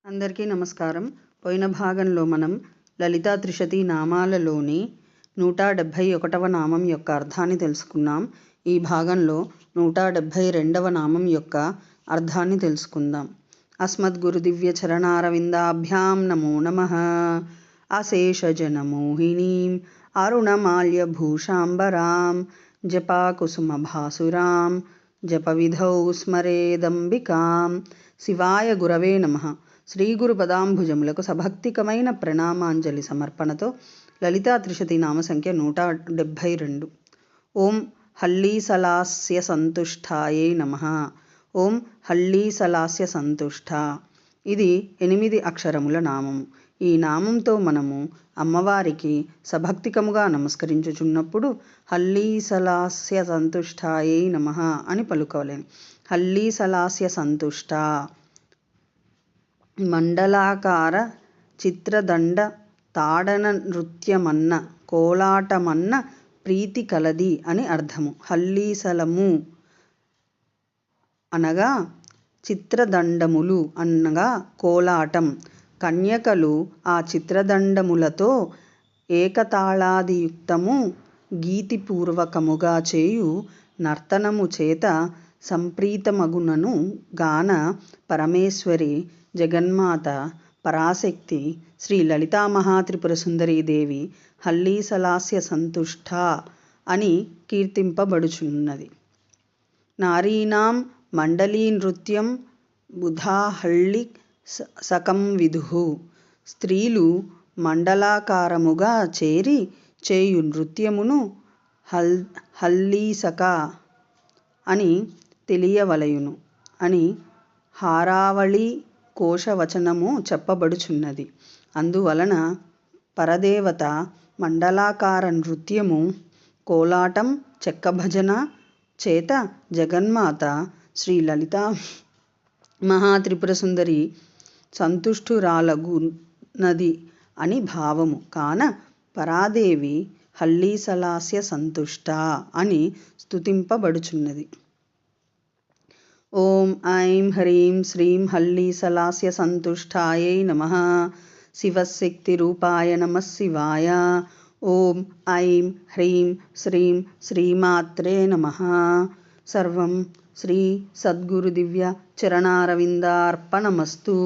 అందరికీ నమస్కారం. పోయిన భాగంలో మనం లలితా త్రిశతి నామాలలోని 171వ నామం యొక్క అర్థాన్ని తెలుసుకున్నాం. ఈ భాగంలో 172వ నామం యొక్క అర్థాన్ని తెలుసుకుందాం. అస్మద్గురు దివ్య చరణారవిందాభ్యాం నమో నమః. అశేషజనమోహినీం అరుణమాల్యభూషాంబరాం జపాకుసుమభాసురాం జపవిధౌ స్మరేదంబికాం. శివాయ గురవే నమః. శ్రీ గురు పదాంభుజములకు సభక్తికమైన ప్రణామాంజలి సమర్పణతో లలితా త్రిశతి నామ సంఖ్య 172. ఓం హల్లీసలాస్య సంతుష్టాయే నమః. ఓం హల్లీసలాస్య సంతుష్ట. ఇది 8 అక్షరముల నామము. ఈ నామంతో మనము అమ్మవారికి సభక్తికముగా నమస్కరించుచున్నప్పుడు హల్లీసలాస్య సంతుష్టాయే నమః అని పలుకోలేను. హల్లీసలాస్య సంతుష్ట. మండలాకార చిత్రదండ తాడన నృత్యమన్న కోలాటమన్న ప్రీతి కలది అని అర్థము. హల్లీసలము అనగా చిత్రదండములు అనగా కోలాటం. కన్యకలు ఆ చిత్రదండములతో ఏకతాళాదియుక్తము గీతిపూర్వకముగా చేయు నర్తనము చేత సంప్రీతమగునను గాన పరమేశ్వరి జగన్మాత పరాశక్తి శ్రీ లలితామహాత్రిపురసుందరీదేవి హల్లీసలాస్య సంతుష్ట అని కీర్తింపబడుచున్నది. నారీణాం మండలీ నృత్యం బుధాహళ్ళి సకం విదుః. స్త్రీలు మండలాకారముగా చేరి చేయు నృత్యమును హల్లీసక అని తెలియవలయును అని హారావళి కోశవచనము చెప్పబడుచున్నది. అందువలన పరదేవత మండలాకార నృత్యము, కోలాటం, చెక్కభజన చేత జగన్మాత శ్రీ లలితా మహాత్రిపురసుందరి సంతుష్టురాలగునది అని భావము కాన పరాదేవి హల్లీసలాస్య సంతుష్ట అని స్తుతింపబడుచున్నది. ఓం ఐం హ్రీం శ్రీం హల్లీసలాస్య సంతుష్టాయై నమః. శివశక్తిరూపాయ నమః శివాయ. ఓం ఐం హ్రీం శ్రీం శ్రీమాత్రే నమః. సర్వం శ్రీ సద్గురు దివ్య చరణారవిందార్పణమస్తు.